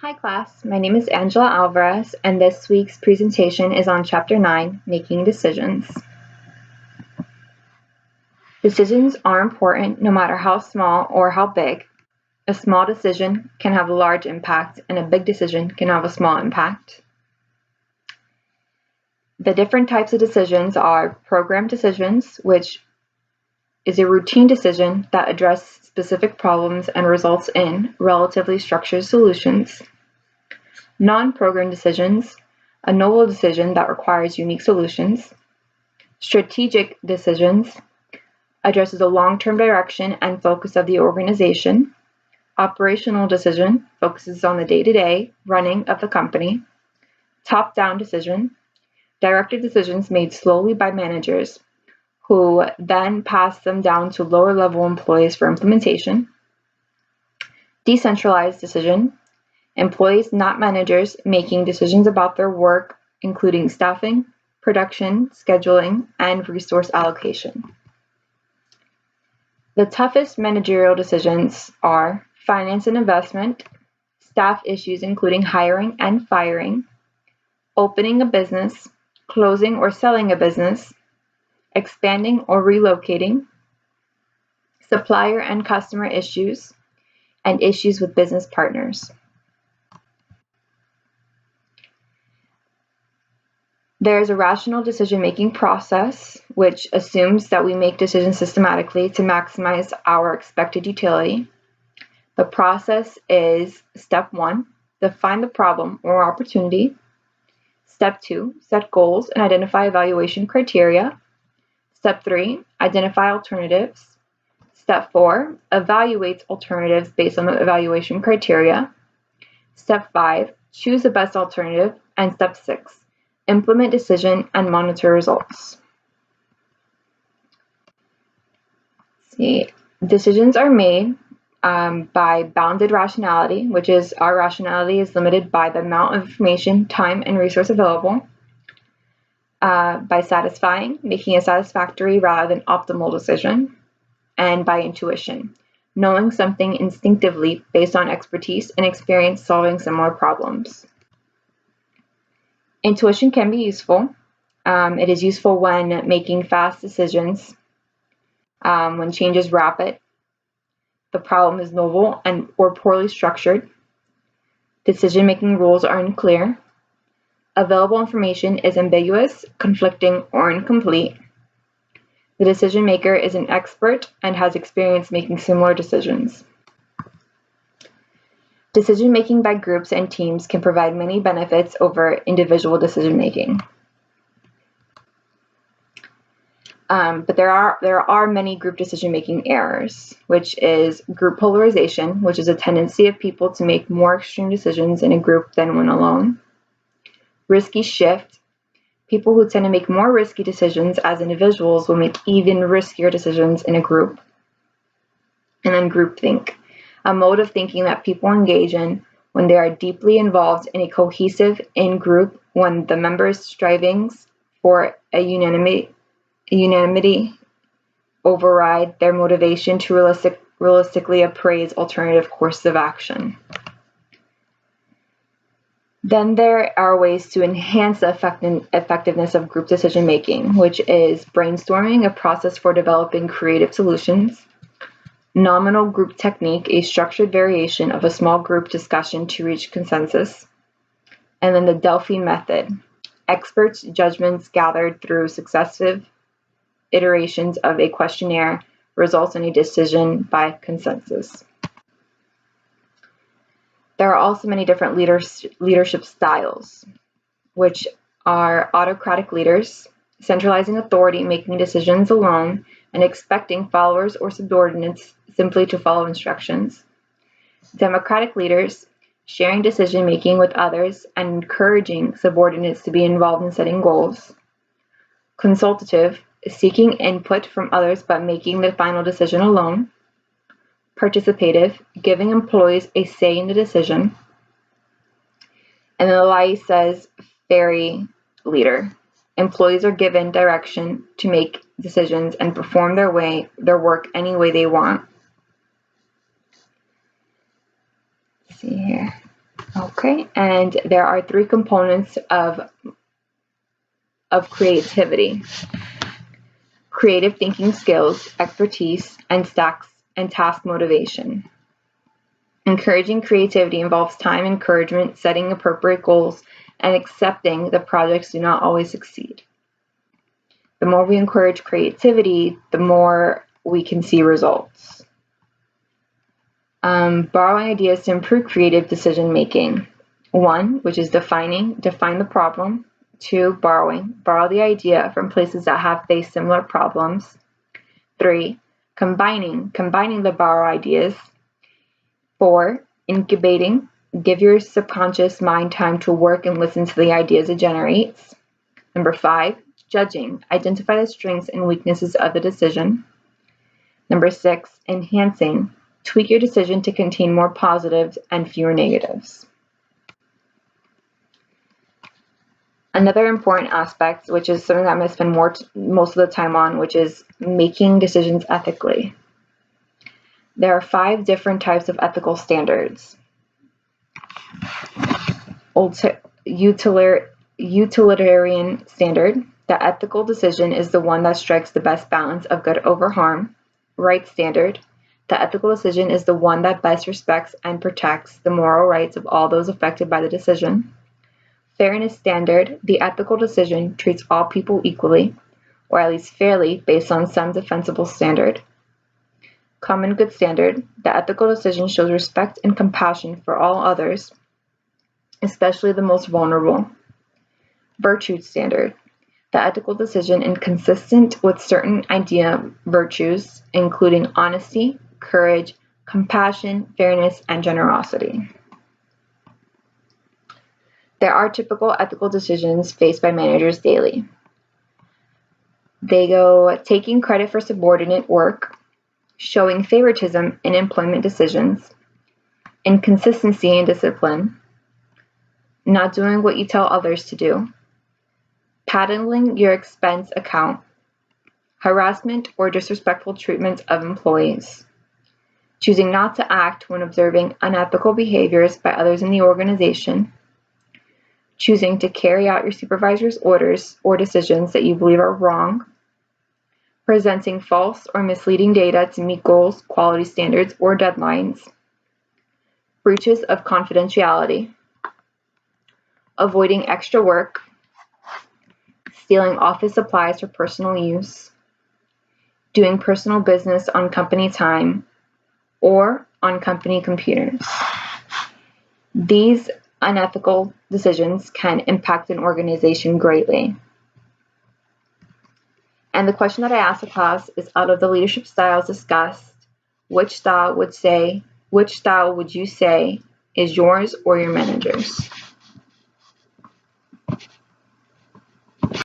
Hi class, my name is Angela Alvarez and this week's presentation is on Chapter 9, Making Decisions. Decisions are important no matter how small or how big. A small decision can have a large impact and a big decision can have a small impact. The different types of decisions are program decisions, which is a routine decision that addresses specific problems and results in relatively structured solutions. Non-program decisions, a novel decision that requires unique solutions. Strategic decisions, addresses the long-term direction and focus of the organization. Operational decision, focuses on the day-to-day running of the company. Top-down decision, directed decisions made slowly by managers, who then pass them down to lower-level employees for implementation. Decentralized decision, employees, not managers, making decisions about their work, including staffing, production, scheduling, and resource allocation. The toughest managerial decisions are finance and investment, staff issues including hiring and firing, opening a business, closing or selling a business, expanding or relocating, supplier and customer issues, and issues with business partners. There is a rational decision-making process, which assumes that we make decisions systematically to maximize our expected utility. The process is Step 1, define the problem or opportunity. Step 2, set goals and identify evaluation criteria. Step 3, identify alternatives. Step 4, evaluate alternatives based on the evaluation criteria. Step 5, choose the best alternative. And Step 6, implement decision and monitor results. Decisions are made by bounded rationality, which is our rationality is limited by the amount of information, time, and resource available. By satisfying, making a satisfactory rather than optimal decision. And by intuition, knowing something instinctively based on expertise and experience solving similar problems. Intuition can be useful. It is useful when making fast decisions, when change is rapid, the problem is novel or poorly structured, decision-making rules are unclear, available information is ambiguous, conflicting, or incomplete. The decision maker is an expert and has experience making similar decisions. Decision-making by groups and teams can provide many benefits over individual decision-making. But there are many group decision-making errors, which is group polarization, which is a tendency of people to make more extreme decisions in a group than when alone. Risky shift, people who tend to make more risky decisions as individuals will make even riskier decisions in a group. And then groupthink, a mode of thinking that people engage in when they are deeply involved in a cohesive in-group, when the members' strivings for a unanimity override their motivation to realistically appraise alternative courses of action. Then there are ways to enhance the effectiveness of group decision-making, which is brainstorming, a process for developing creative solutions. Nominal group technique, a structured variation of a small group discussion to reach consensus. And then the Delphi method, experts' judgments gathered through successive iterations of a questionnaire results in a decision by consensus. There are also many different leadership styles, which are autocratic leaders, centralizing authority, making decisions alone, and expecting followers or subordinates simply to follow instructions. Democratic leaders, sharing decision-making with others and encouraging subordinates to be involved in setting goals. Consultative, seeking input from others but making the final decision alone. Participative, giving employees a say in the decision. And then the laissez-faire leader. Employees are given direction to make decisions and perform their work any way they want. Let's see here. Okay. Okay, and there are three components of creativity: creative thinking skills, expertise, and task motivation. Encouraging creativity involves time encouragement, setting appropriate goals, and accepting that projects do not always succeed. The more we encourage creativity, the more we can see results. Borrowing ideas to improve creative decision making. 1, which is define the problem. 2, borrow the idea from places that have faced similar problems. 3, combining the borrow ideas. 4, incubating, give your subconscious mind time to work and listen to the ideas it generates. Number 5, judging, identify the strengths and weaknesses of the decision. Number 6, enhancing, tweak your decision to contain more positives and fewer negatives. Another important aspect, which is something that I'm going to spend most of the time on, which is making decisions ethically. There are 5 different types of ethical standards. Utilitarian standard. The ethical decision is the one that strikes the best balance of good over harm. Right standard. The ethical decision is the one that best respects and protects the moral rights of all those affected by the decision. Fairness standard. The ethical decision treats all people equally, or at least fairly, based on some defensible standard. Common good standard. The ethical decision shows respect and compassion for all others, especially the most vulnerable. Virtue standard. The ethical decision is consistent with certain virtues, including honesty, courage, compassion, fairness, and generosity. There are typical ethical decisions faced by managers daily. They go taking credit for subordinate work, showing favoritism in employment decisions, inconsistency in discipline, not doing what you tell others to do, paddling your expense account, harassment or disrespectful treatment of employees, choosing not to act when observing unethical behaviors by others in the organization, choosing to carry out your supervisor's orders or decisions that you believe are wrong, presenting false or misleading data to meet goals, quality standards, or deadlines, breaches of confidentiality, avoiding extra work, stealing office supplies for personal use, doing personal business on company time or on company computers. These unethical decisions can impact an organization greatly. And the question that I asked the class is, out of the leadership styles discussed, which style would you say is yours or your manager's?